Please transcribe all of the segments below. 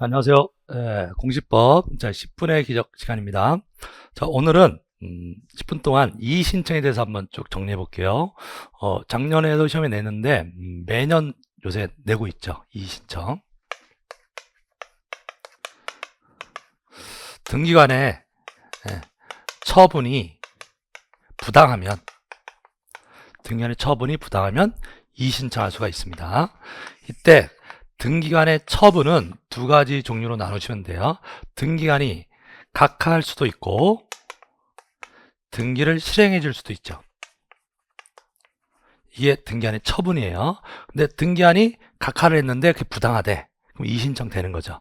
안녕하세요. 공시법 10분의 기적 시간입니다. 자, 오늘은 10분 동안 이의 신청에 대해서 한번 쭉 정리해 볼게요. 작년에도 시험에 냈는데 매년 요새 내고 있죠. 이의 신청. 등기관의 처분이 부당하면 이의 신청할 수가 있습니다. 이때 등기관의 처분은 두 가지 종류로 나누시면 돼요. 등기관이 각하할 수도 있고 등기를 실행해 줄 수도 있죠. 이게 등기관의 처분이에요. 근데 등기관이 각하를 했는데 그게 부당하대. 그럼 이의신청 되는 거죠.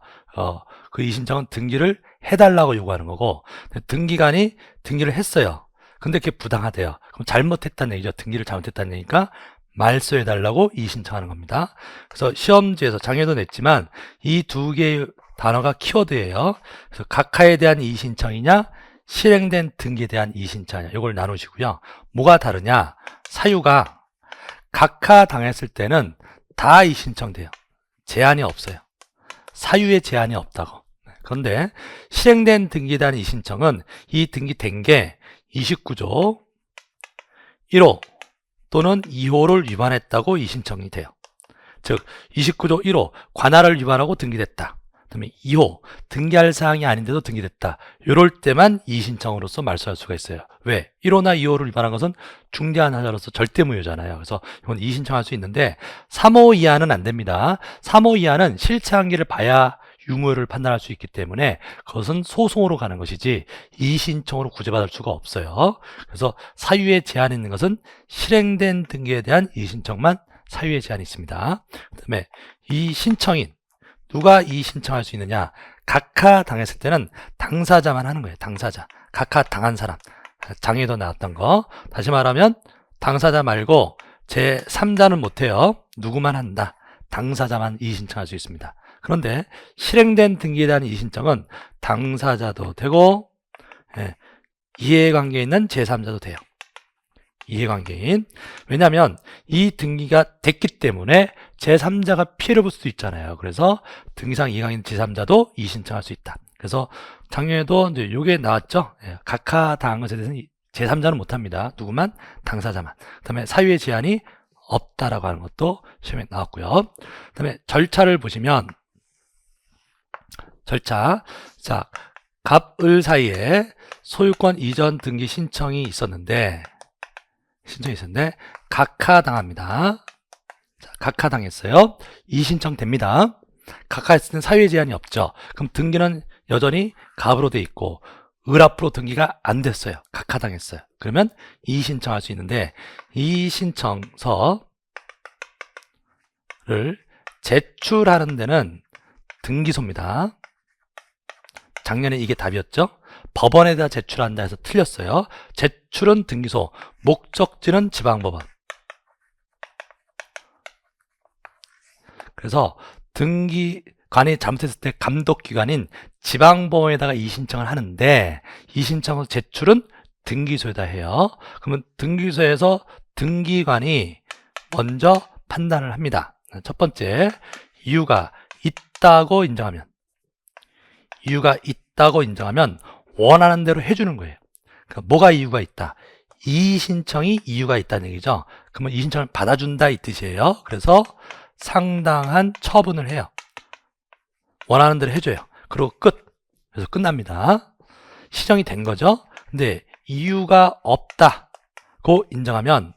그 이의신청은 등기를 해달라고 요구하는 거고, 등기관이 등기를 했어요. 근데 그게 부당하대요. 그럼 잘못했다는 얘기죠. 등기를 잘못했다는 얘기니까 말소해달라고 이의신청하는 겁니다. 그래서 시험지에서 장애도 냈지만 이 두 개의 단어가 키워드예요. 그래서 각하에 대한 이의신청이냐 실행된 등기에 대한 이의신청이냐 이걸 나누시고요. 뭐가 다르냐? 사유가 각하 당했을 때는 다 이의신청돼요. 제한이 없어요. 사유에 제한이 없다고. 그런데 실행된 등기에 대한 이의신청은 이 등기된 게 29조 1호 또는 2호를 위반했다고 이의신청이 돼요. 즉 29조 1호 관할을 위반하고 등기됐다. 그다음에 2호 등기할 사항이 아닌데도 등기됐다. 이럴 때만 이의신청으로서 말소할 수가 있어요. 왜? 1호나 2호를 위반한 것은 중대한 하자로서 절대 무효잖아요. 그래서 이건 이의신청할 수 있는데 3호 이하는 안 됩니다. 3호 이하는 실체 한계를 봐야 유무를 판단할 수 있기 때문에 그것은 소송으로 가는 것이지 이의신청으로 구제받을 수가 없어요. 그래서 사유에 제한이 있는 것은 실행된 등기에 대한 이의신청만 사유에 제한이 있습니다. 그 다음에 이 신청인 누가 이의신청할 수 있느냐? 각하 당했을 때는 당사자만 하는 거예요. 당사자. 각하 당한 사람. 장애도 나왔던 거. 다시 말하면 당사자 말고 제3자는 못해요. 누구만 한다. 당사자만 이의신청할 수 있습니다. 그런데 실행된 등기에 대한 이의신청은 당사자도 되고 이해관계에 있는 제3자도 돼요. 이해관계인. 왜냐하면 이 등기가 됐기 때문에 제3자가 피해를 볼 수도 있잖아요. 그래서 등기상 이해관계인 제3자도 이의신청할 수 있다. 그래서 작년에도 이제 요게 나왔죠. 각하 당한 것에 대해서는 제3자는 못합니다. 누구만? 당사자만. 그 다음에 사유의 제한이 없다라고 하는 것도 시험에 나왔고요. 그 다음에 절차를 보시면 절차. 자, 갑을 사이에 소유권 이전 등기 신청이 있었는데 각하당합니다. 자, 각하당했어요. 이의신청 됩니다. 각하했을 때는 사유의 제한이 없죠. 그럼 등기는 여전히 갑으로 돼 있고 을 앞으로 등기가 안 됐어요. 각하당했어요. 그러면 이의신청할 수 있는데 이의신청서를 제출하는 데는 등기소입니다. 작년에 이게 답이었죠. 법원에다 제출한다 해서 틀렸어요. 제출은 등기소, 목적지는 지방법원. 그래서 등기관이 잘못했을 때 감독기관인 지방법원에다가 이의신청을 하는데 이의신청을 제출은 등기소에다 해요. 그러면 등기소에서 등기관이 먼저 판단을 합니다. 첫 번째, 이유가 있다고 인정하면 원하는 대로 해주는 거예요. 그러니까 뭐가 이유가 있다? 이의신청이 이유가 있다는 얘기죠. 그러면 이의신청을 받아준다 이 뜻이에요. 그래서 상당한 처분을 해요. 원하는 대로 해줘요. 그리고 끝. 그래서 끝납니다. 시정이 된 거죠. 근데 이유가 없다고 인정하면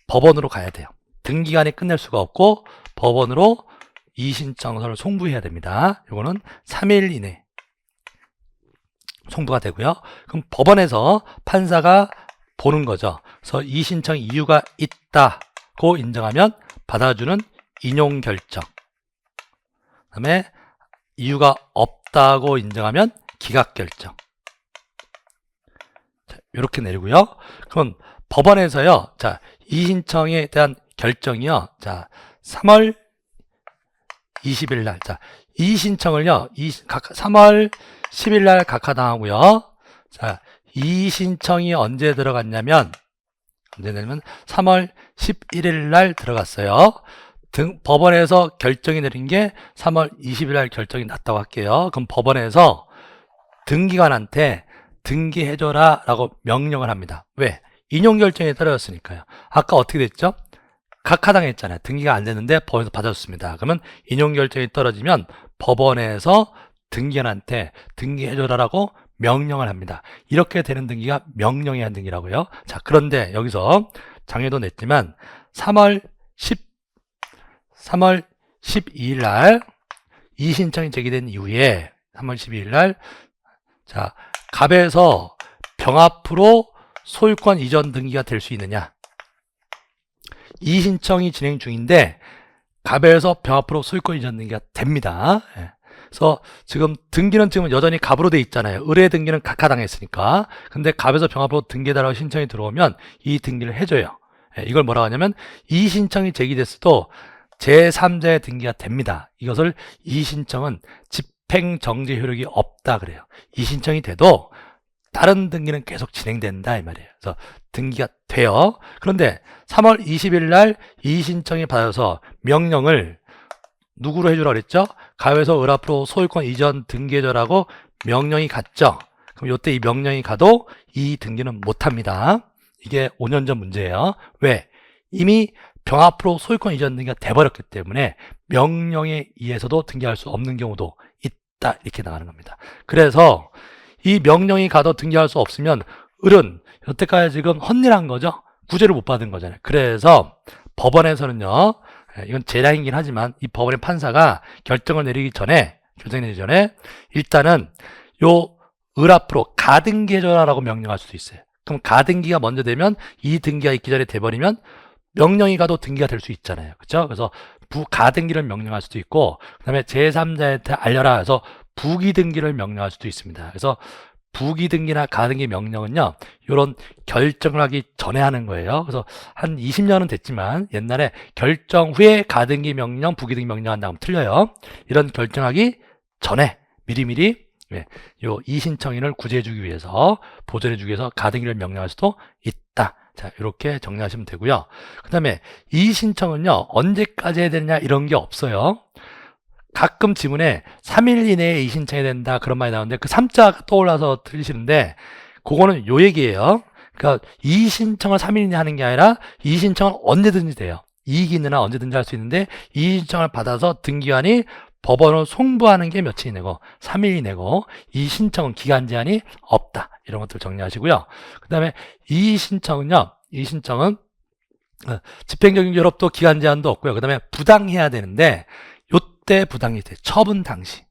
법원으로 가야 돼요. 등기관이 끝낼 수가 없고 법원으로 이의신청서를 송부해야 됩니다. 이거는 3일 이내 송부가 되고요. 그럼 법원에서 판사가 보는 거죠. 그래서 이의신청 이유가 있다고 인정하면 받아주는 인용결정. 그 다음에 이유가 없다고 인정하면 기각결정. 자, 이렇게 내리고요. 그럼 법원에서요. 자, 이의신청에 대한 결정이요. 자, 3월 20일 날. 자, 이의신청을요. 3월 10일 날 각하당하고요. 자, 이의신청이 언제 들어갔냐면 3월 11일 날 들어갔어요. 법원에서 결정이 내린 게 3월 20일 날 결정이 났다고 할게요. 그럼 법원에서 등기관한테 등기해줘라 라고 명령을 합니다. 왜? 인용결정이 떨어졌으니까요. 아까 어떻게 됐죠? 각하당했잖아요. 등기가 안 됐는데 법원에서 받아줬습니다. 그러면 인용결정이 떨어지면 법원에서 등기관한테 등기해줘라라고 명령을 합니다. 이렇게 되는 등기가 명령에 의한 등기라고요. 자, 그런데 여기서 장애도 냈지만 3월 12일 날 이의신청이 제기된 이후에 3월 12일 날 자, 갑에서 병합으로 소유권 이전 등기가 될 수 있느냐? 이의신청이 진행 중인데 갑에서 병합으로 소유권 이전 등기가 됩니다. 예. 그래서 지금 등기는 지금 여전히 갑으로 돼 있잖아요. 의뢰 등기는 각하당했으니까. 근데 갑에서 병합으로 등기해달라고 신청이 들어오면 이 등기를 해줘요. 예, 이걸 뭐라고 하냐면 이의신청이 제기됐어도 제3자의 등기가 됩니다. 이것을 이의신청은 집행정지 효력이 없다 그래요. 이의신청이 돼도 다른 등기는 계속 진행된다 이 말이에요. 그래서 등기가 돼요. 그런데 3월 20일 날 이의신청이 받아서 명령을 누구로 해주라 그랬죠? 갑에서 을 앞으로 소유권 이전 등기해줘라고 명령이 갔죠. 그럼 이때 이 명령이 가도 이 등기는 못합니다. 이게 5년 전 문제예요. 왜? 이미 병합으로 소유권 이전 등기가 돼버렸기 때문에 명령에 의해서도 등기할 수 없는 경우도 있다 이렇게 나가는 겁니다. 그래서 이 명령이 가도 등기할 수 없으면 을은 여태까지 지금 헛일한 거죠. 구제를 못 받은 거잖아요. 그래서 법원에서는요, 이건 재량이긴 하지만 이 법원의 판사가 결정을 내리기 전에 일단은 요 을 앞으로 가등기해줘라라고 명령할 수도 있어요. 그럼 가등기가 먼저 되면 이 등기가 있기 전에 돼버리면 명령이 가도 등기가 될 수 있잖아요. 그렇죠? 그래서 부가등기를 명령할 수도 있고 그 다음에 제3자한테 알려라 해서 부기등기를 명령할 수도 있습니다. 그래서 부기등기나 가등기 명령은요, 이런 결정을 하기 전에 하는 거예요. 그래서 한 20년은 됐지만 옛날에 결정 후에 가등기 명령, 부기등기 명령 한다면 틀려요. 이런 결정하기 전에 미리미리 요 이의신청인을 구제해주기 위해서, 보존해주기 위해서 가등기를 명령할 수도 있다. 자, 이렇게 정리하시면 되고요. 그 다음에 이의신청은요, 언제까지 해야 되느냐 이런 게 없어요. 가끔 지문에 3일 이내에 이의신청해야 된다 그런 말이 나오는데 그 3자 떠올라서 들리시는데 그거는 요 얘기예요. 그러니까 이의신청을 3일 이내에 하는 게 아니라 이의신청은 언제든지 돼요. 이익이 있는 한 언제든지 할 수 있는데 이의신청을 받아서 등기관이 법원을 송부하는 게 며칠이 내고 3일이 내고 이의신청은 기간 제한이 없다. 이런 것들 정리하시고요. 그 다음에 이의신청은 집행적인 결합도 기간 제한도 없고요. 그 다음에 부당해야 되는데 요때 부당이 돼. 처분 당시.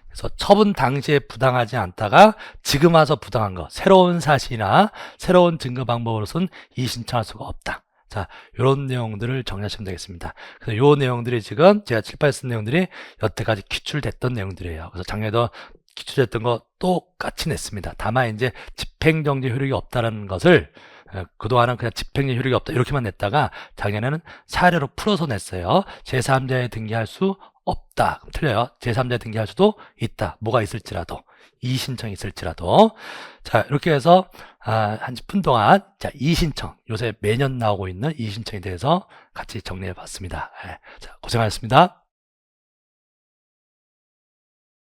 그래서 처분 당시에 부당하지 않다가 지금 와서 부당한 거, 새로운 사실이나 새로운 증거 방법으로서는 이의신청할 수가 없다. 자, 요런 내용들을 정리하시면 되겠습니다. 그래서 요 내용들이 지금 제가 칠판에 쓴 내용들이 여태까지 기출됐던 내용들이에요. 그래서 작년에도 기출됐던 거 똑같이 냈습니다. 다만 이제 집행정지 효력이 없다는 것을 그동안은 그냥 집행정지 효력이 없다 이렇게만 냈다가 작년에는 사례로 풀어서 냈어요. 제3자에 등기할 수 없다. 그럼 틀려요. 제3자에 등기할 수도 있다. 뭐가 있을지라도. 이의신청이 있을지라도. 자, 이렇게 해서 한 10분 동안 자, 이의신청, 요새 매년 나오고 있는 이의신청에 대해서 같이 정리해 봤습니다. 자, 고생하셨습니다.